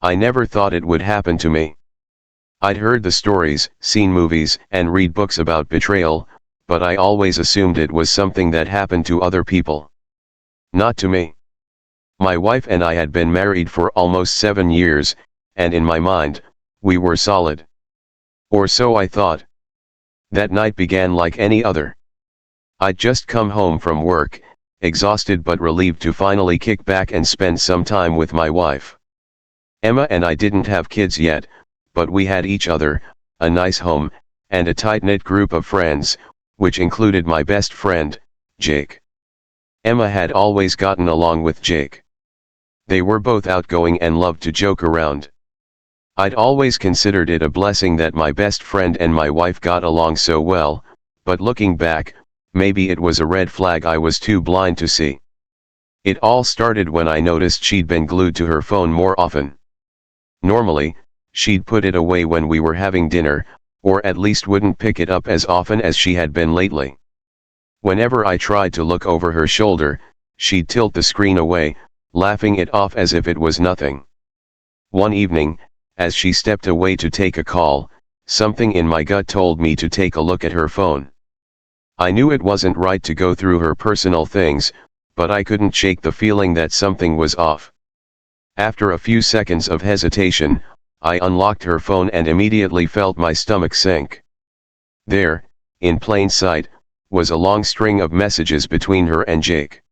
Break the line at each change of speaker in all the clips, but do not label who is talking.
I never thought it would happen to me. I'd heard the stories, seen movies, and read books about betrayal, but I always assumed it was something that happened to other people. Not to me. My wife and I had been married for almost 7 years, and in my mind, we were solid. Or so I thought. That night began like any other. I'd just come home from work, exhausted but relieved to finally kick back and spend some time with my wife. Emma and I didn't have kids yet, but we had each other, a nice home, and a tight-knit group of friends, which included my best friend, Jake. Emma had always gotten along with Jake. They were both outgoing and loved to joke around. I'd always considered it a blessing that my best friend and my wife got along so well, but looking back, maybe it was a red flag I was too blind to see. It all started when I noticed she'd been glued to her phone more often. Normally, she'd put it away when we were having dinner, or at least wouldn't pick it up as often as she had been lately. Whenever I tried to look over her shoulder, she'd tilt the screen away, laughing it off as if it was nothing. One evening, as she stepped away to take a call, something in my gut told me to take a look at her phone. I knew it wasn't right to go through her personal things, but I couldn't shake the feeling that something was off. After a few seconds of hesitation, I unlocked her phone and immediately felt my stomach sink. There, in plain sight, was a long string of messages between her and Jake.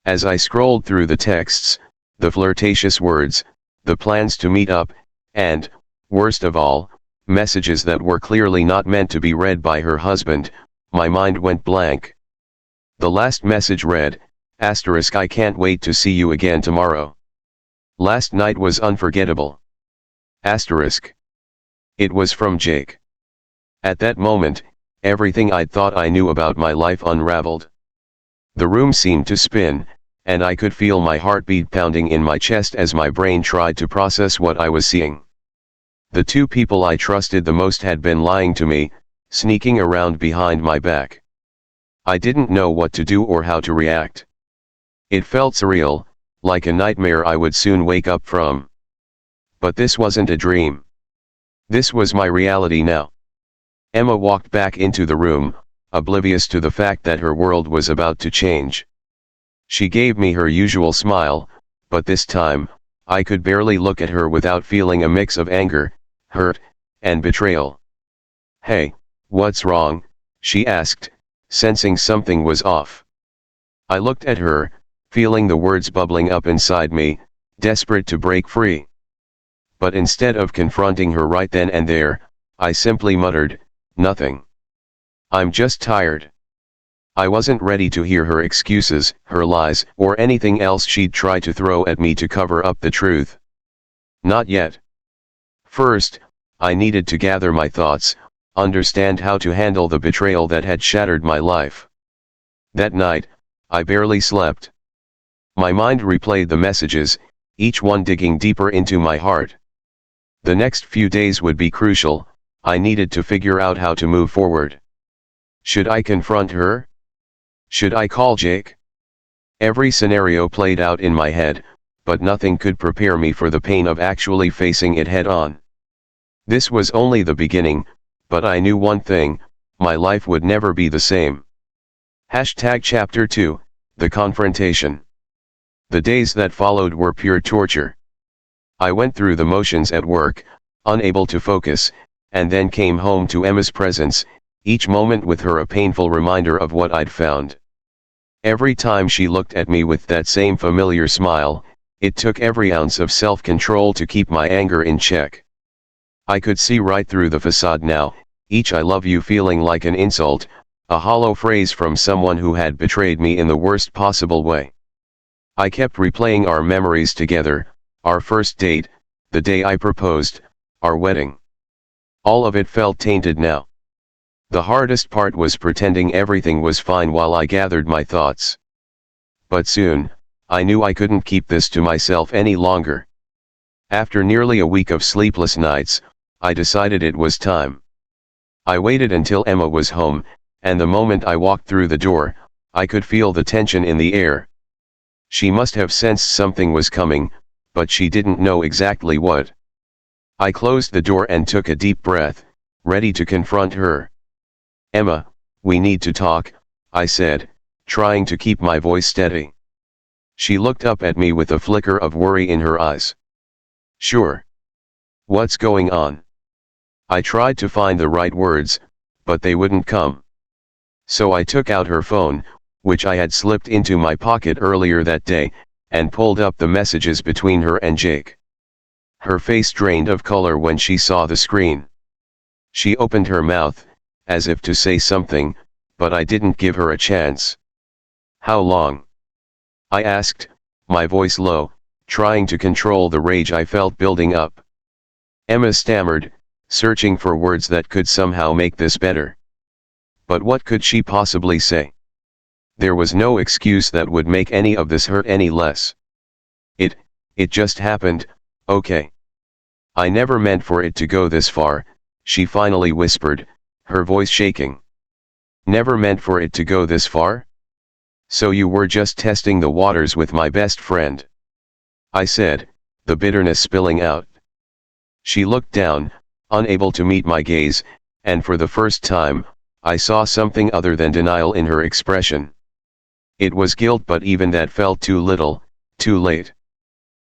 As I scrolled through the texts, the flirtatious words, the plans to meet up, and, worst of all, messages that were clearly not meant to be read by her husband, my mind went blank. The last message read, "I can't wait to see you again tomorrow. Last night was unforgettable." It was from Jake. At that moment, everything I'd thought I knew about my life unraveled. The room seemed to spin, and I could feel my heartbeat pounding in my chest as my brain tried to process what I was seeing. The two people I trusted the most had been lying to me, sneaking around behind my back. I didn't know what to do or how to react. It felt surreal, like a nightmare I would soon wake up from. But this wasn't a dream. This was my reality now. Emma walked back into the room, oblivious to the fact that her world was about to change. She gave me her usual smile, but this time, I could barely look at her without feeling a mix of anger, hurt, and betrayal. "Hey, what's wrong?" she asked, sensing something was off. I looked at her, feeling the words bubbling up inside me, desperate to break free. But instead of confronting her right then and there, I simply muttered, "Nothing. I'm just tired." I wasn't ready to hear her excuses, her lies, or anything else she'd try to throw at me to cover up the truth. Not yet. First, I needed to gather my thoughts, understand how to handle the betrayal that had shattered my life. That night, I barely slept. My mind replayed the messages, each one digging deeper into my heart. The next few days would be crucial. I needed to figure out how to move forward. Should I confront her? Should I call Jake? Every scenario played out in my head, but nothing could prepare me for the pain of actually facing it head on. This was only the beginning, but I knew one thing: my life would never be the same. Chapter 2, The Confrontation. The days that followed were pure torture. I went through the motions at work, unable to focus, and then came home to Emma's presence, each moment with her a painful reminder of what I'd found. Every time she looked at me with that same familiar smile, it took every ounce of self-control to keep my anger in check. I could see right through the facade now, each "I love you" feeling like an insult, a hollow phrase from someone who had betrayed me in the worst possible way. I kept replaying our memories together, our first date, the day I proposed, our wedding. All of it felt tainted now. The hardest part was pretending everything was fine while I gathered my thoughts. But soon, I knew I couldn't keep this to myself any longer. After nearly a week of sleepless nights, I decided it was time. I waited until Emma was home, and the moment I walked through the door, I could feel the tension in the air. She must have sensed something was coming, but she didn't know exactly what. I closed the door and took a deep breath, ready to confront her. "Emma, we need to talk," I said, trying to keep my voice steady. She looked up at me with a flicker of worry in her eyes. "Sure. What's going on?" I tried to find the right words, but they wouldn't come. So I took out her phone, which I had slipped into my pocket earlier that day, and pulled up the messages between her and Jake. Her face drained of color when she saw the screen. She opened her mouth, as if to say something, but I didn't give her a chance. "How long?" I asked, my voice low, trying to control the rage I felt building up. Emma stammered, searching for words that could somehow make this better. But what could she possibly say? There was no excuse that would make any of this hurt any less. It just happened, okay. "I never meant for it to go this far," she finally whispered, her voice shaking. "Never meant for it to go this far? So you were just testing the waters with my best friend," I said, the bitterness spilling out. She looked down, unable to meet my gaze, and for the first time, I saw something other than denial in her expression. It was guilt, but even that felt too little, too late.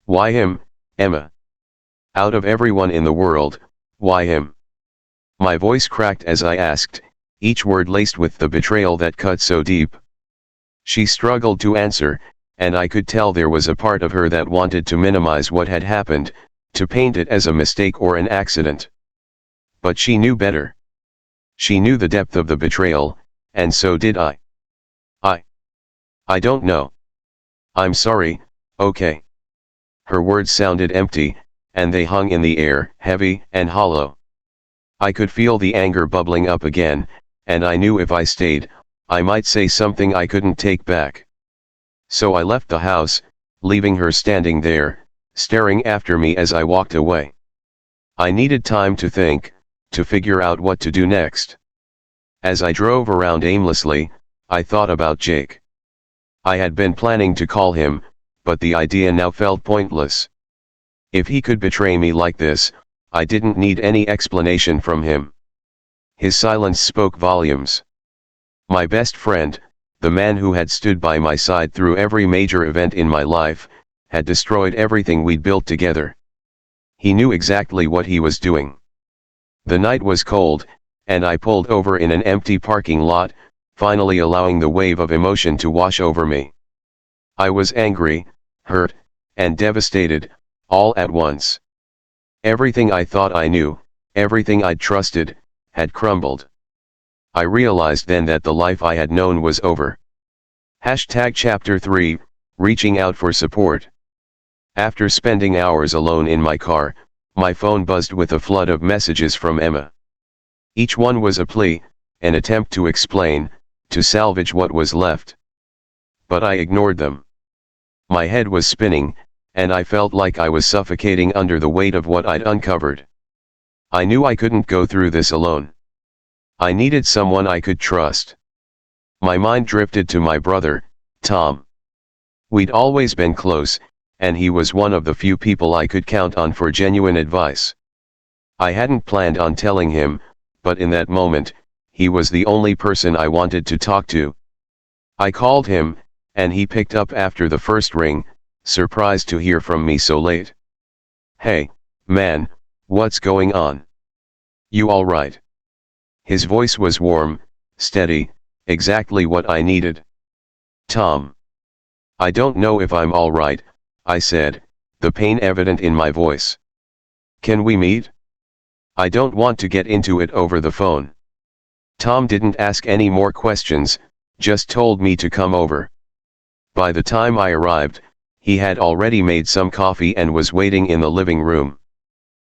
"Why him, Emma? Out of everyone in the world, why him?" My voice cracked as I asked, each word laced with the betrayal that cut so deep. She struggled to answer, and I could tell there was a part of her that wanted to minimize what had happened, to paint it as a mistake or an accident. But she knew better. She knew the depth of the betrayal, and so did I. I don't know. I'm sorry, okay." Her words sounded empty, and they hung in the air, heavy and hollow. I could feel the anger bubbling up again, and I knew if I stayed, I might say something I couldn't take back. So I left the house, leaving her standing there, staring after me as I walked away. I needed time to think, to figure out what to do next. As I drove around aimlessly, I thought about Jake. I had been planning to call him, but the idea now felt pointless. If he could betray me like this, I didn't need any explanation from him. His silence spoke volumes. My best friend, the man who had stood by my side through every major event in my life, had destroyed everything we'd built together. He knew exactly what he was doing. The night was cold, and I pulled over in an empty parking lot, finally allowing the wave of emotion to wash over me. I was angry, hurt, and devastated, all at once. Everything I thought I knew, everything I'd trusted, had crumbled. I realized then that the life I had known was over. Chapter 3, Reaching out for support. After spending hours alone in my car, my phone buzzed with a flood of messages from Emma. Each one was a plea, an attempt to explain, to salvage what was left. But I ignored them. My head was spinning, and I felt like I was suffocating under the weight of what I'd uncovered. I knew I couldn't go through this alone. I needed someone I could trust. My mind drifted to my brother, Tom. We'd always been close, and he was one of the few people I could count on for genuine advice. I hadn't planned on telling him, but in that moment, he was the only person I wanted to talk to. I called him, and he picked up after the first ring, surprised to hear from me so late. "Hey, man, what's going on? You all right?" His voice was warm, steady, exactly what I needed. "Tom. I don't know if I'm all right," I said, the pain evident in my voice. "Can we meet? I don't want to get into it over the phone." Tom didn't ask any more questions, just told me to come over. By the time I arrived, he had already made some coffee and was waiting in the living room.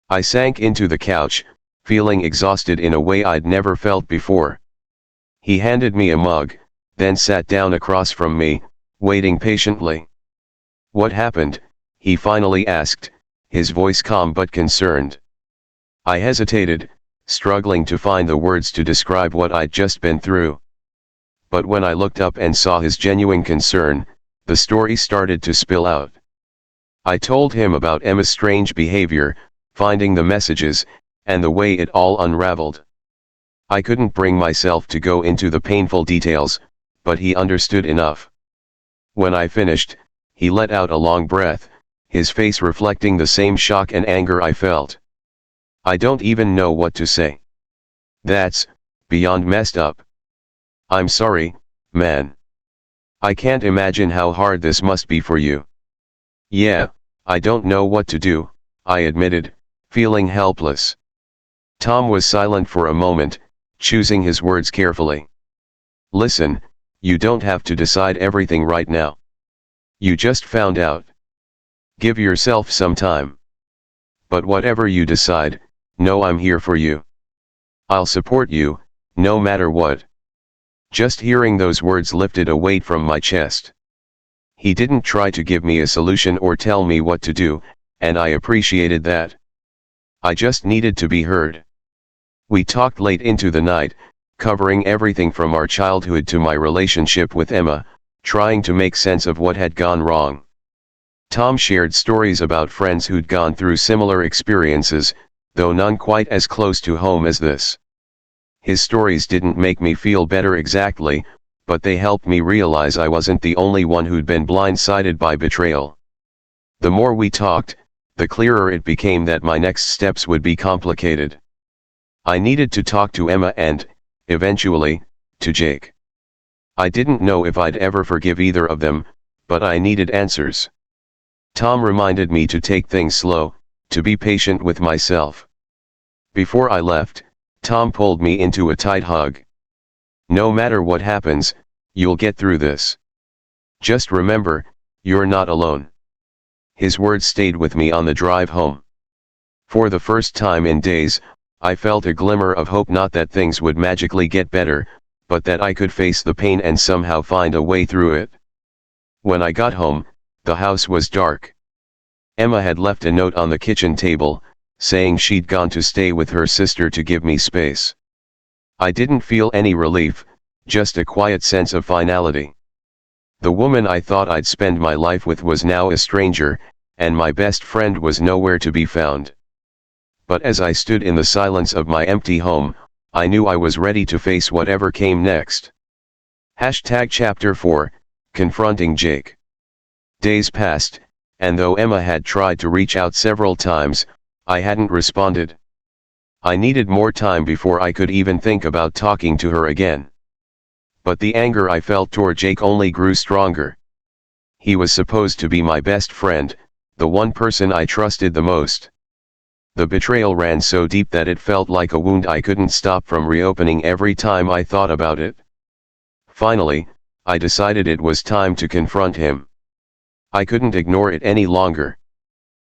I sank into the couch, feeling exhausted in a way I'd never felt before. He handed me a mug, then sat down across from me, waiting patiently. "What happened?" he finally asked, his voice calm but concerned. I hesitated, struggling to find the words to describe what I'd just been through. But when I looked up and saw his genuine concern, the story started to spill out. I told him about Emma's strange behavior, finding the messages, and the way it all unraveled. I couldn't bring myself to go into the painful details, but he understood enough. When I finished, he let out a long breath, his face reflecting the same shock and anger I felt. I don't even know what to say. That's beyond messed up. I'm sorry, man. I can't imagine how hard this must be for you. Yeah, I don't know what to do, I admitted, feeling helpless. Tom was silent for a moment, choosing his words carefully. Listen, you don't have to decide everything right now. You just found out. Give yourself some time. But whatever you decide, know I'm here for you. I'll support you, no matter what. Just hearing those words lifted a weight from my chest. He didn't try to give me a solution or tell me what to do, and I appreciated that. I just needed to be heard. We talked late into the night, covering everything from our childhood to my relationship with Emma, trying to make sense of what had gone wrong. Tom shared stories about friends who'd gone through similar experiences, though none quite as close to home as this. His stories didn't make me feel better exactly, but they helped me realize I wasn't the only one who'd been blindsided by betrayal. The more we talked, the clearer it became that my next steps would be complicated. I needed to talk to Emma and, eventually, to Jake. I didn't know if I'd ever forgive either of them, but I needed answers. Tom reminded me to take things slow, to be patient with myself. Before I left, Tom pulled me into a tight hug. No matter what happens, you'll get through this. Just remember, you're not alone. His words stayed with me on the drive home. For the first time in days, I felt a glimmer of hope, not that things would magically get better, but that I could face the pain and somehow find a way through it. When I got home, the house was dark. Emma had left a note on the kitchen table, saying she'd gone to stay with her sister to give me space. I didn't feel any relief, just a quiet sense of finality. The woman I thought I'd spend my life with was now a stranger, and my best friend was nowhere to be found. But as I stood in the silence of my empty home, I knew I was ready to face whatever came next. Chapter 4, Confronting Jake. Days passed, and though Emma had tried to reach out several times, I hadn't responded. I needed more time before I could even think about talking to her again. But the anger I felt toward Jake only grew stronger. He was supposed to be my best friend, the one person I trusted the most. The betrayal ran so deep that it felt like a wound I couldn't stop from reopening every time I thought about it. Finally, I decided it was time to confront him. I couldn't ignore it any longer.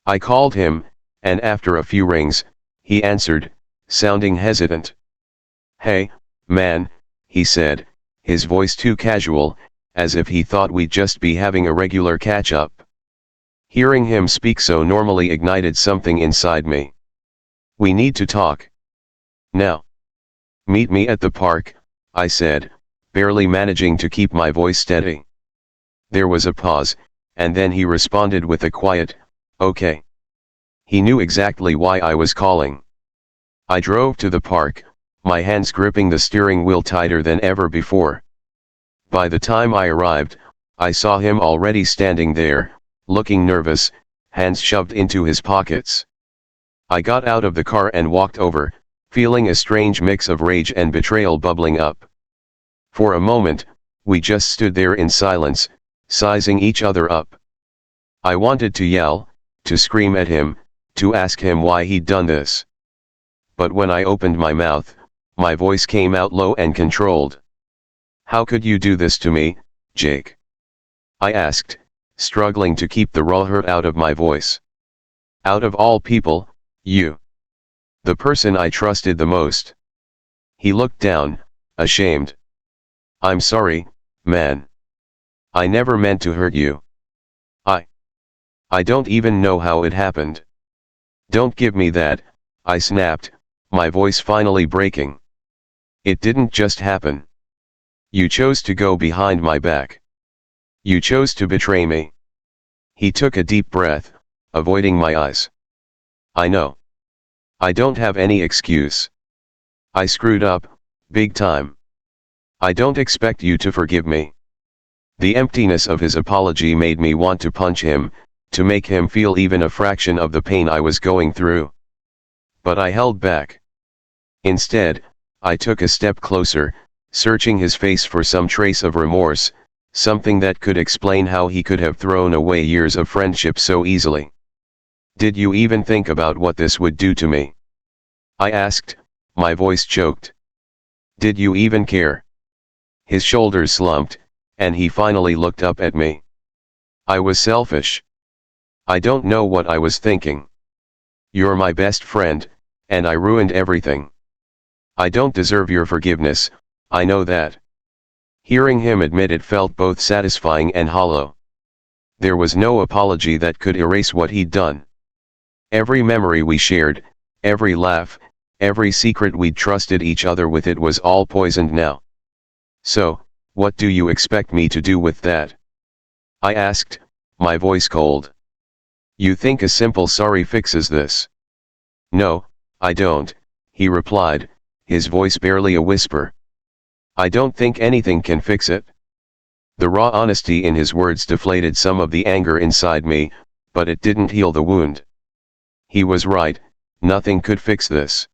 I called him, and after a few rings, he answered, sounding hesitant. "Hey, man," he said, his voice too casual, as if he thought we'd just be having a regular catch-up. Hearing him speak so normally ignited something inside me. "We need to talk. Now." "Meet me at the park," I said, barely managing to keep my voice steady. There was a pause, and then he responded with a quiet, "Okay." He knew exactly why I was calling. I drove to the park, my hands gripping the steering wheel tighter than ever before. By the time I arrived, I saw him already standing there, looking nervous, hands shoved into his pockets. I got out of the car and walked over, feeling a strange mix of rage and betrayal bubbling up. For a moment, we just stood there in silence, sizing each other up. I wanted to yell, to scream at him, to ask him why he'd done this. But when I opened my mouth, my voice came out low and controlled. "How could you do this to me, Jake?" I asked, struggling to keep the raw hurt out of my voice. "Out of all people, you. The person I trusted the most." He looked down, ashamed. "I'm sorry, man. I never meant to hurt you. I don't even know how it happened." "Don't give me that," I snapped, my voice finally breaking. "It didn't just happen. You chose to go behind my back. You chose to betray me." He took a deep breath, avoiding my eyes. I know. I don't have any excuse. I screwed up, big time. I don't expect you to forgive me. The emptiness of his apology made me want to punch him, to make him feel even a fraction of the pain I was going through. But I held back. Instead, I took a step closer, searching his face for some trace of remorse, something that could explain how he could have thrown away years of friendship so easily. Did you even think about what this would do to me? I asked, my voice choked. Did you even care? His shoulders slumped, and he finally looked up at me. I was selfish. I don't know what I was thinking. You're my best friend, and I ruined everything. I don't deserve your forgiveness, I know that. Hearing him admit it felt both satisfying and hollow. There was no apology that could erase what he'd done. Every memory we shared, every laugh, every secret we'd trusted each other with, it was all poisoned now. So, what do you expect me to do with that? I asked, my voice cold. You think a simple sorry fixes this? No, I don't, he replied, his voice barely a whisper. I don't think anything can fix it. The raw honesty in his words deflated some of the anger inside me, but it didn't heal the wound. He was right, nothing could fix this.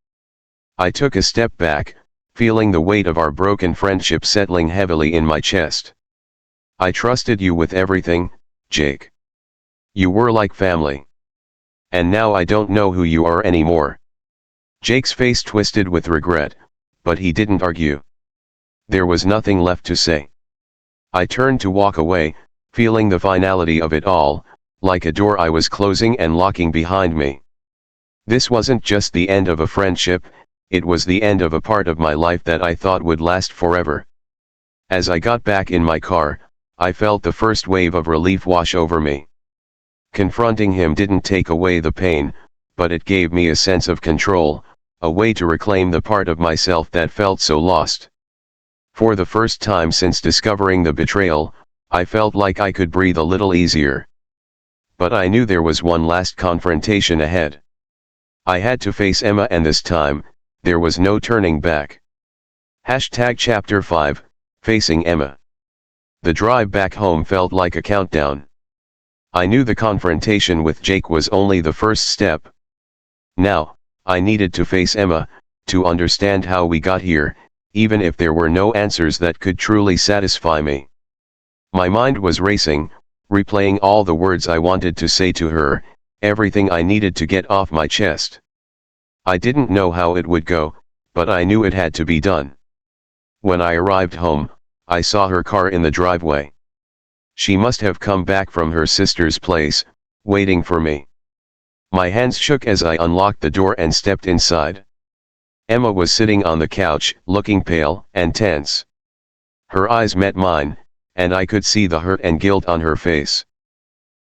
I took a step back, feeling the weight of our broken friendship settling heavily in my chest. I trusted you with everything, Jake. You were like family. And now I don't know who you are anymore. Jake's face twisted with regret, but he didn't argue. There was nothing left to say. I turned to walk away, feeling the finality of it all, like a door I was closing and locking behind me. This wasn't just the end of a friendship, it was the end of a part of my life that I thought would last forever. As I got back in my car, I felt the first wave of relief wash over me. Confronting him didn't take away the pain, but it gave me a sense of control, a way to reclaim the part of myself that felt so lost. For the first time since discovering the betrayal, I felt like I could breathe a little easier. But I knew there was one last confrontation ahead. I had to face Emma, and this time, there was no turning back. Chapter 5, Facing Emma. The drive back home felt like a countdown. I knew the confrontation with Jake was only the first step. Now, I needed to face Emma, to understand how we got here, even if there were no answers that could truly satisfy me. My mind was racing, replaying all the words I wanted to say to her, everything I needed to get off my chest. I didn't know how it would go, but I knew it had to be done. When I arrived home, I saw her car in the driveway. She must have come back from her sister's place, waiting for me. My hands shook as I unlocked the door and stepped inside. Emma was sitting on the couch, looking pale and tense. Her eyes met mine, and I could see the hurt and guilt on her face.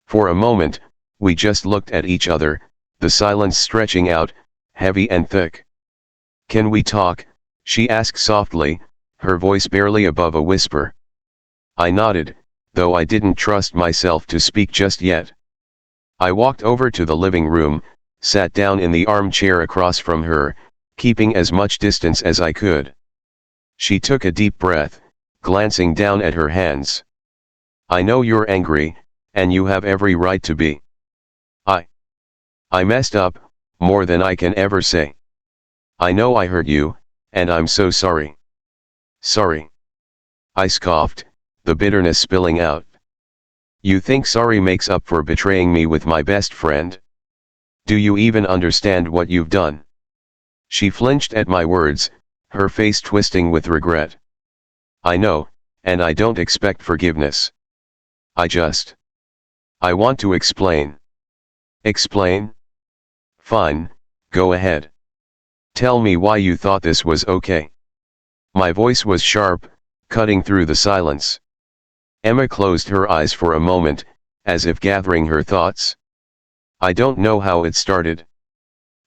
For a moment, we just looked at each other, the silence stretching out, heavy and thick. Can we talk? She asked softly, her voice barely above a whisper. I nodded, though I didn't trust myself to speak just yet. I walked over to the living room, sat down in the armchair across from her, keeping as much distance as I could. She took a deep breath, glancing down at her hands. I know you're angry, and you have every right to be. I messed up, more than I can ever say. I know I hurt you, and I'm so sorry. Sorry. I scoffed, the bitterness spilling out. You think sorry makes up for betraying me with my best friend? Do you even understand what you've done? She flinched at my words, her face twisting with regret. I know, and I don't expect forgiveness. I want to explain. Explain? Fine, go ahead. Tell me why you thought this was okay. My voice was sharp, cutting through the silence. Emma closed her eyes for a moment, as if gathering her thoughts. I don't know how it started.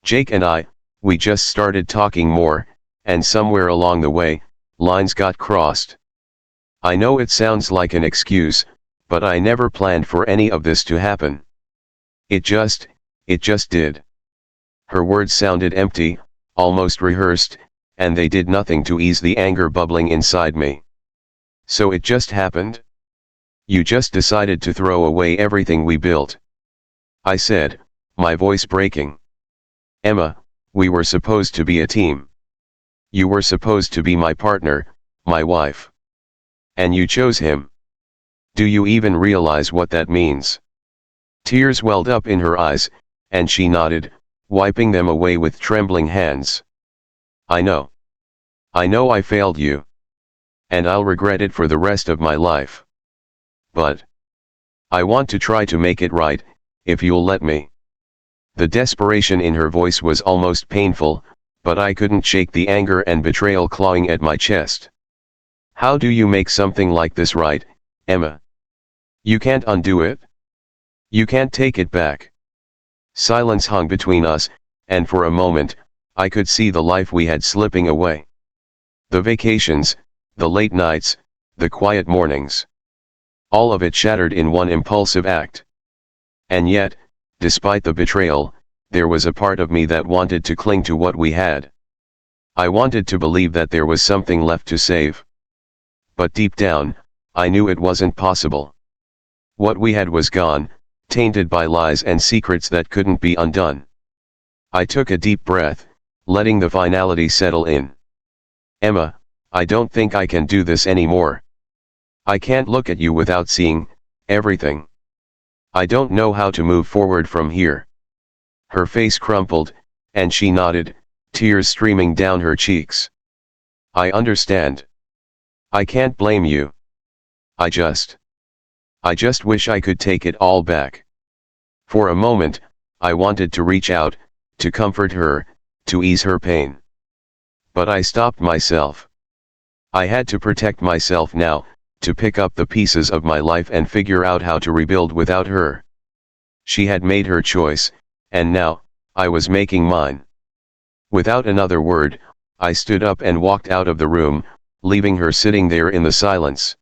Jake and we just started talking more, and somewhere along the way, lines got crossed. I know it sounds like an excuse, but I never planned for any of this to happen. It just, it just did. Her words sounded empty, almost rehearsed, and they did nothing to ease the anger bubbling inside me. So it just happened? You just decided to throw away everything we built? I said, my voice breaking. Emma, we were supposed to be a team. You were supposed to be my partner, my wife. And you chose him. Do you even realize what that means? Tears welled up in her eyes, and she nodded, wiping them away with trembling hands. I know. I know I failed you. And I'll regret it for the rest of my life. But I want to try to make it right, if you'll let me. The desperation in her voice was almost painful, but I couldn't shake the anger and betrayal clawing at my chest. How do you make something like this right, Emma? You can't undo it? You can't take it back. Silence hung between us, and for a moment, I could see the life we had slipping away. The vacations, the late nights, the quiet mornings. All of it shattered in one impulsive act. And yet, despite the betrayal, there was a part of me that wanted to cling to what we had. I wanted to believe that there was something left to save. But deep down, I knew it wasn't possible. What we had was gone, tainted by lies and secrets that couldn't be undone. I took a deep breath, letting the finality settle in. Emma, I don't think I can do this anymore. I can't look at you without seeing everything. I don't know how to move forward from here. Her face crumpled, and she nodded, tears streaming down her cheeks. I understand. I can't blame you. I just wish I could take it all back. For a moment, I wanted to reach out, to comfort her, to ease her pain. But I stopped myself. I had to protect myself now, to pick up the pieces of my life and figure out how to rebuild without her. She had made her choice, and now, I was making mine. Without another word, I stood up and walked out of the room, leaving her sitting there in the silence.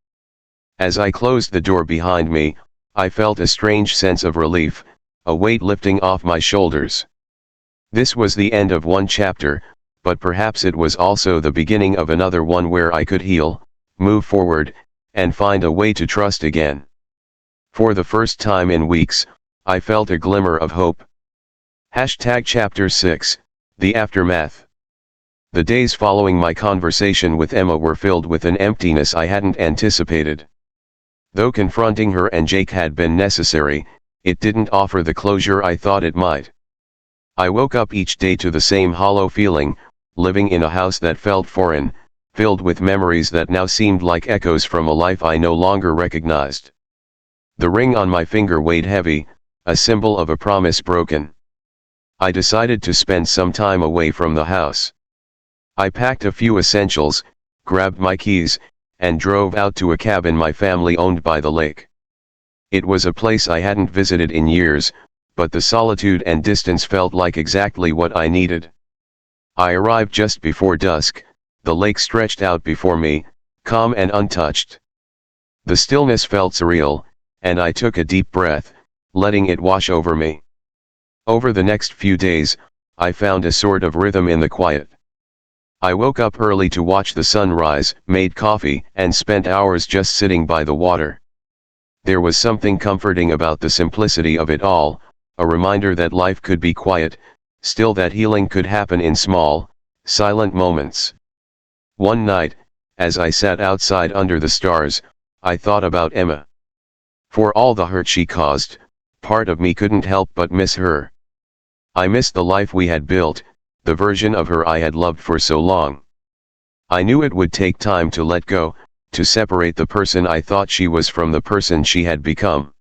As I closed the door behind me, I felt a strange sense of relief, a weight lifting off my shoulders. This was the end of one chapter, but perhaps it was also the beginning of another one where I could heal, move forward, and find a way to trust again. For the first time in weeks, I felt a glimmer of hope. Chapter 6, The Aftermath. The days following my conversation with Emma were filled with an emptiness I hadn't anticipated. Though confronting her and Jake had been necessary, it didn't offer the closure I thought it might. I woke up each day to the same hollow feeling, living in a house that felt foreign, filled with memories that now seemed like echoes from a life I no longer recognized. The ring on my finger weighed heavy, a symbol of a promise broken. I decided to spend some time away from the house. I packed a few essentials, grabbed my keys, and drove out to a cabin my family owned by the lake. It was a place I hadn't visited in years, but the solitude and distance felt like exactly what I needed. I arrived just before dusk, the lake stretched out before me, calm and untouched. The stillness felt surreal, and I took a deep breath, letting it wash over me. Over the next few days, I found a sort of rhythm in the quiet. I woke up early to watch the sun rise, made coffee, and spent hours just sitting by the water. There was something comforting about the simplicity of it all, a reminder that life could be quiet, still that healing could happen in small, silent moments. One night, as I sat outside under the stars, I thought about Emma. For all the hurt she caused, part of me couldn't help but miss her. I missed the life we had built, the version of her I had loved for so long. I knew it would take time to let go, to separate the person I thought she was from the person she had become.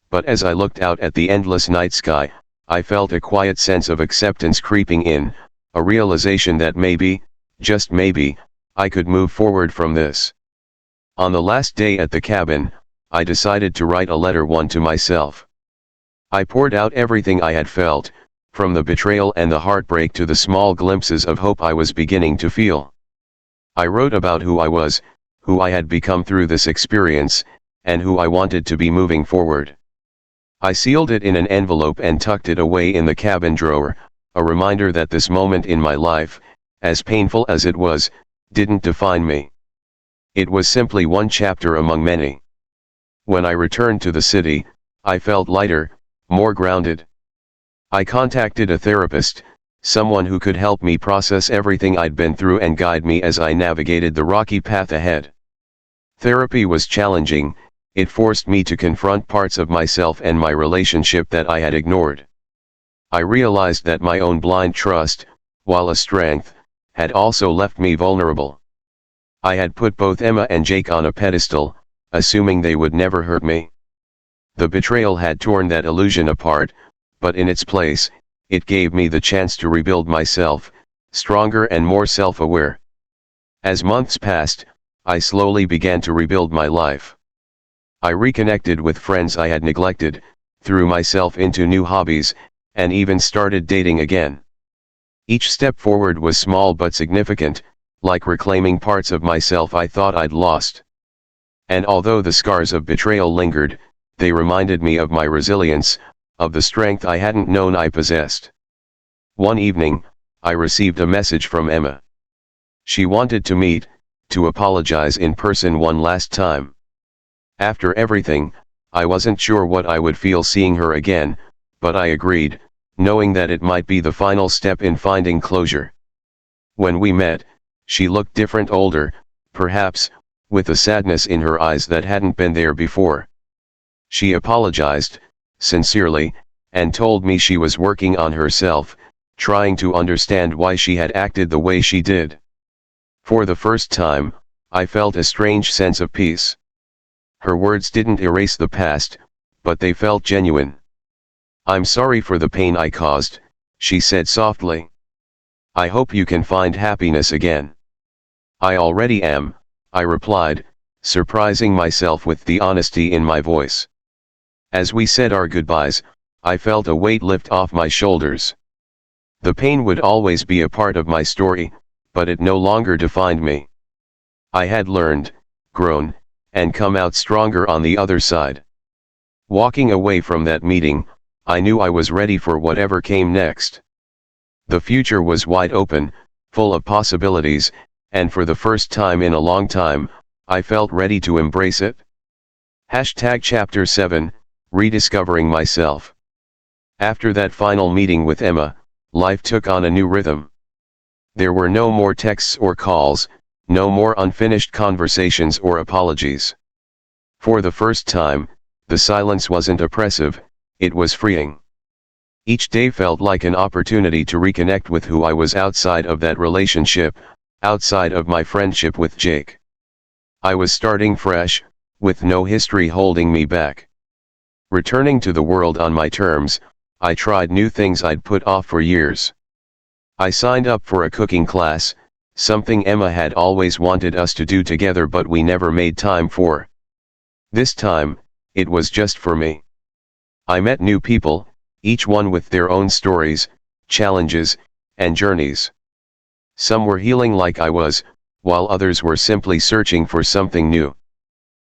But as I looked out at the endless night sky, I felt a quiet sense of acceptance creeping in, a realization that maybe, just maybe, I could move forward from this. On the last day at the cabin, I decided to write a letter one to myself. I poured out everything I had felt, from the betrayal and the heartbreak to the small glimpses of hope I was beginning to feel. I wrote about who I was, who I had become through this experience, and who I wanted to be moving forward. I sealed it in an envelope and tucked it away in the cabin drawer, a reminder that this moment in my life, as painful as it was, didn't define me. It was simply one chapter among many. When I returned to the city, I felt lighter, more grounded. I contacted a therapist, someone who could help me process everything I'd been through and guide me as I navigated the rocky path ahead. Therapy was challenging. It forced me to confront parts of myself and my relationship that I had ignored. I realized that my own blind trust, while a strength, had also left me vulnerable. I had put both Emma and Jake on a pedestal, assuming they would never hurt me. The betrayal had torn that illusion apart, but in its place, it gave me the chance to rebuild myself, stronger and more self-aware. As months passed, I slowly began to rebuild my life. I reconnected with friends I had neglected, threw myself into new hobbies, and even started dating again. Each step forward was small but significant, like reclaiming parts of myself I thought I'd lost. And although the scars of betrayal lingered, they reminded me of my resilience, of the strength I hadn't known I possessed. One evening, I received a message from Emma. She wanted to meet, to apologize in person one last time. After everything, I wasn't sure what I would feel seeing her again, but I agreed, knowing that it might be the final step in finding closure. When we met, she looked different, older, perhaps, with a sadness in her eyes that hadn't been there before. She apologized, sincerely, and told me she was working on herself, trying to understand why she had acted the way she did. For the first time, I felt a strange sense of peace. Her words didn't erase the past, but they felt genuine. "I'm sorry for the pain I caused," she said softly. "I hope you can find happiness again." "I already am," I replied, surprising myself with the honesty in my voice. As we said our goodbyes, I felt a weight lift off my shoulders. The pain would always be a part of my story, but it no longer defined me. I had learned, grown, and come out stronger on the other side. Walking away from that meeting, I knew I was ready for whatever came next. The future was wide open, full of possibilities, and for the first time in a long time, I felt ready to embrace it. Chapter 7, Rediscovering Myself. After that final meeting with Emma, life took on a new rhythm. There were no more texts or calls, no more unfinished conversations or apologies. For the first time, the silence wasn't oppressive, it was freeing. Each day felt like an opportunity to reconnect with who I was outside of that relationship, outside of my friendship with Jake. I was starting fresh, with no history holding me back. Returning to the world on my terms, I tried new things I'd put off for years. I signed up for a cooking class, something Emma had always wanted us to do together but we never made time for. This time, it was just for me. I met new people, each one with their own stories, challenges, and journeys. Some were healing like I was, while others were simply searching for something new.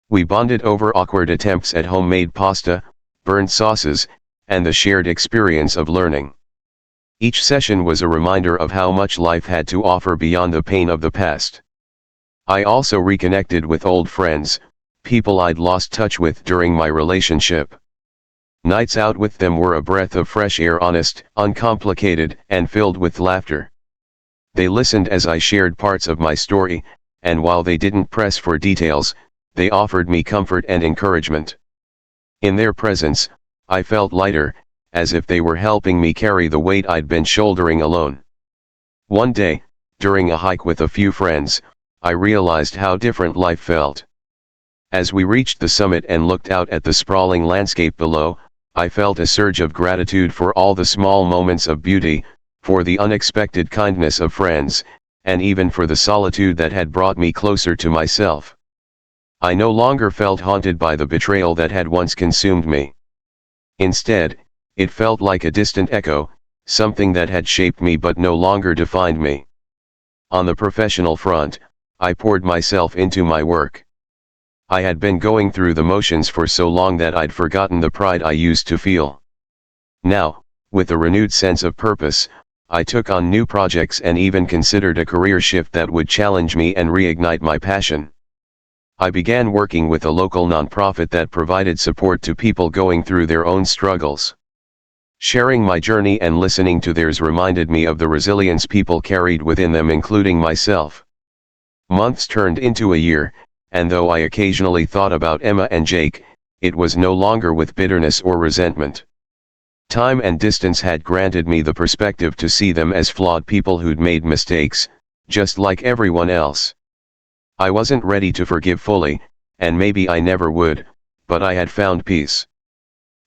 We bonded over awkward attempts at homemade pasta, burned sauces, and the shared experience of learning. Each session was a reminder of how much life had to offer beyond the pain of the past. I also reconnected with old friends, people I'd lost touch with during my relationship. Nights out with them were a breath of fresh air, honest, uncomplicated, and filled with laughter. They listened as I shared parts of my story, and while they didn't press for details, they offered me comfort and encouragement. In their presence, I felt lighter, as if they were helping me carry the weight I'd been shouldering alone. One day, during a hike with a few friends, I realized how different life felt. As we reached the summit and looked out at the sprawling landscape below, I felt a surge of gratitude for all the small moments of beauty, for the unexpected kindness of friends, and even for the solitude that had brought me closer to myself. I no longer felt haunted by the betrayal that had once consumed me. Instead, it felt like a distant echo, something that had shaped me but no longer defined me. On the professional front, I poured myself into my work. I had been going through the motions for so long that I'd forgotten the pride I used to feel. Now, with a renewed sense of purpose, I took on new projects and even considered a career shift that would challenge me and reignite my passion. I began working with a local nonprofit that provided support to people going through their own struggles. Sharing my journey and listening to theirs reminded me of the resilience people carried within them, including myself. Months turned into a year, and though I occasionally thought about Emma and Jake, it was no longer with bitterness or resentment. Time and distance had granted me the perspective to see them as flawed people who'd made mistakes, just like everyone else. I wasn't ready to forgive fully, and maybe I never would, but I had found peace.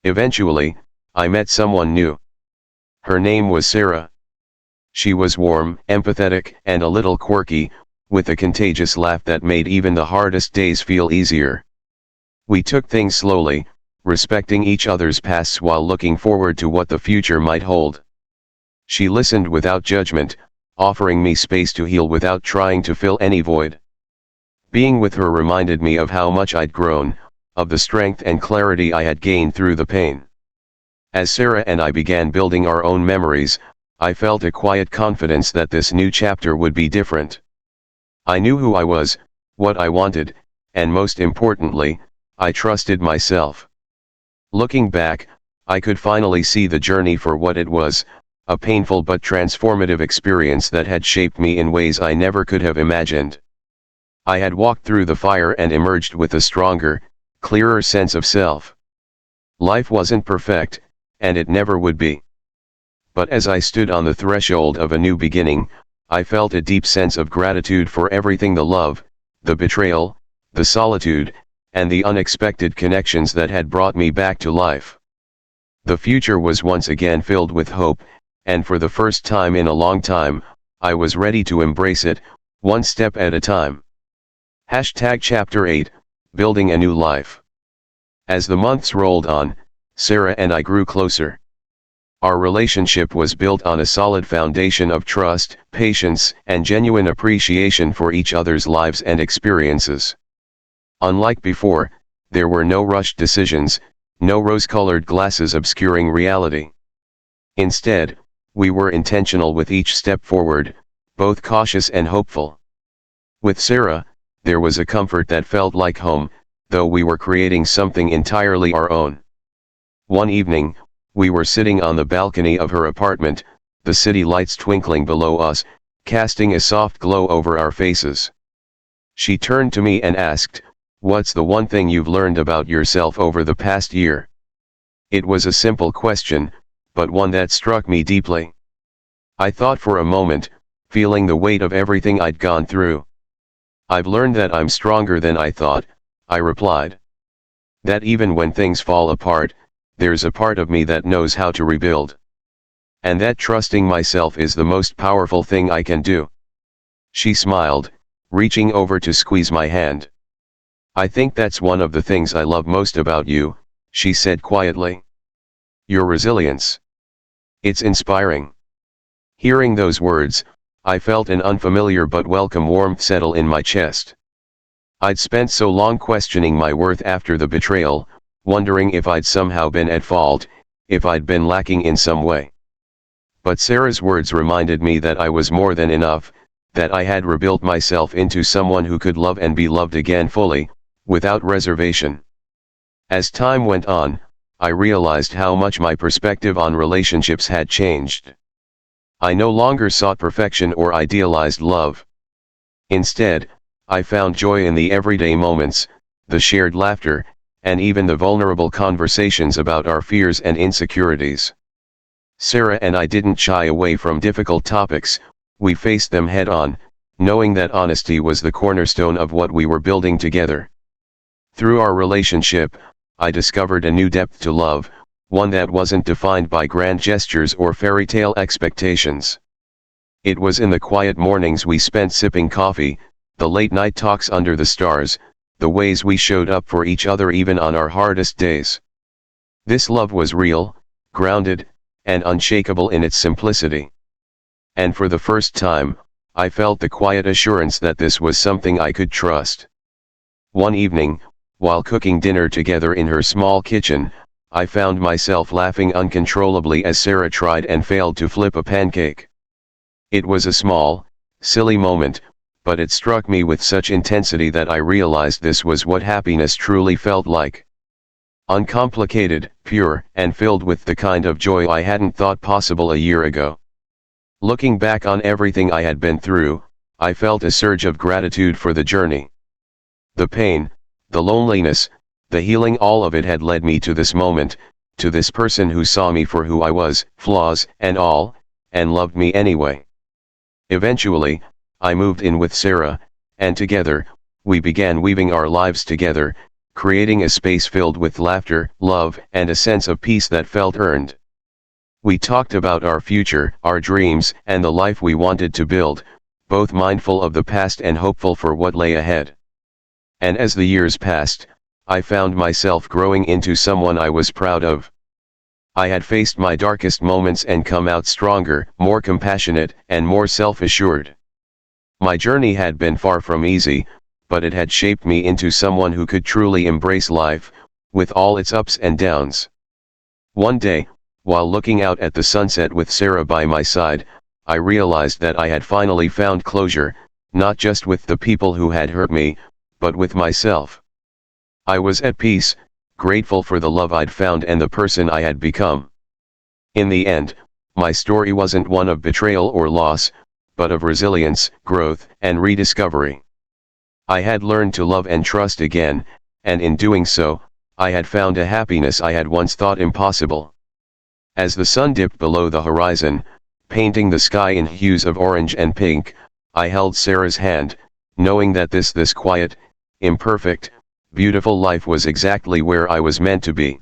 Eventually, I met someone new. Her name was Sarah. She was warm, empathetic, and a little quirky, with a contagious laugh that made even the hardest days feel easier. We took things slowly, respecting each other's pasts while looking forward to what the future might hold. She listened without judgment, offering me space to heal without trying to fill any void. Being with her reminded me of how much I'd grown, of the strength and clarity I had gained through the pain. As Sarah and I began building our own memories, I felt a quiet confidence that this new chapter would be different. I knew who I was, what I wanted, and most importantly, I trusted myself. Looking back, I could finally see the journey for what it was, a painful but transformative experience that had shaped me in ways I never could have imagined. I had walked through the fire and emerged with a stronger, clearer sense of self. Life wasn't perfect, and it never would be. But as I stood on the threshold of a new beginning, I felt a deep sense of gratitude for everything: the love, the betrayal, the solitude, and the unexpected connections that had brought me back to life. The future was once again filled with hope, and for the first time in a long time, I was ready to embrace it, one step at a time. Chapter 8, Building a New Life. As the months rolled on, Sarah and I grew closer. Our relationship was built on a solid foundation of trust, patience, and genuine appreciation for each other's lives and experiences. Unlike before, there were no rushed decisions, no rose-colored glasses obscuring reality. Instead, we were intentional with each step forward, both cautious and hopeful. With Sarah, there was a comfort that felt like home, though we were creating something entirely our own. One evening, we were sitting on the balcony of her apartment, the city lights twinkling below us, casting a soft glow over our faces. She turned to me and asked, "What's the one thing you've learned about yourself over the past year?" It was a simple question, but one that struck me deeply. I thought for a moment, feeling the weight of everything I'd gone through. "I've learned that I'm stronger than I thought," I replied. "That even when things fall apart, there's a part of me that knows how to rebuild. And that trusting myself is the most powerful thing I can do." She smiled, reaching over to squeeze my hand. "I think that's one of the things I love most about you," she said quietly. "Your resilience. It's inspiring." Hearing those words, I felt an unfamiliar but welcome warmth settle in my chest. I'd spent so long questioning my worth after the betrayal, wondering if I'd somehow been at fault, if I'd been lacking in some way. But Sarah's words reminded me that I was more than enough, that I had rebuilt myself into someone who could love and be loved again fully, without reservation. As time went on, I realized how much my perspective on relationships had changed. I no longer sought perfection or idealized love. Instead, I found joy in the everyday moments, the shared laughter, and even the vulnerable conversations about our fears and insecurities. Sarah and I didn't shy away from difficult topics, we faced them head on, knowing that honesty was the cornerstone of what we were building together. Through our relationship, I discovered a new depth to love, one that wasn't defined by grand gestures or fairy tale expectations. It was in the quiet mornings we spent sipping coffee, the late night talks under the stars, the ways we showed up for each other even on our hardest days. This love was real, grounded, and unshakable in its simplicity. And for the first time, I felt the quiet assurance that this was something I could trust. One evening, while cooking dinner together in her small kitchen, I found myself laughing uncontrollably as Sarah tried and failed to flip a pancake. It was a small, silly moment, but it struck me with such intensity that I realized this was what happiness truly felt like. Uncomplicated, pure, and filled with the kind of joy I hadn't thought possible a year ago. Looking back on everything I had been through, I felt a surge of gratitude for the journey. The pain, the loneliness, the healing, all of it had led me to this moment, to this person who saw me for who I was, flaws and all, and loved me anyway. Eventually, I moved in with Sarah, and together, we began weaving our lives together, creating a space filled with laughter, love, and a sense of peace that felt earned. We talked about our future, our dreams, and the life we wanted to build, both mindful of the past and hopeful for what lay ahead. And as the years passed, I found myself growing into someone I was proud of. I had faced my darkest moments and come out stronger, more compassionate, and more self-assured. My journey had been far from easy, but it had shaped me into someone who could truly embrace life, with all its ups and downs. One day, while looking out at the sunset with Sarah by my side, I realized that I had finally found closure, not just with the people who had hurt me, but with myself. I was at peace, grateful for the love I'd found and the person I had become. In the end, my story wasn't one of betrayal or loss, but of resilience, growth, and rediscovery. I had learned to love and trust again, and in doing so, I had found a happiness I had once thought impossible. As the sun dipped below the horizon, painting the sky in hues of orange and pink, I held Sarah's hand, knowing that this quiet, imperfect, beautiful life was exactly where I was meant to be.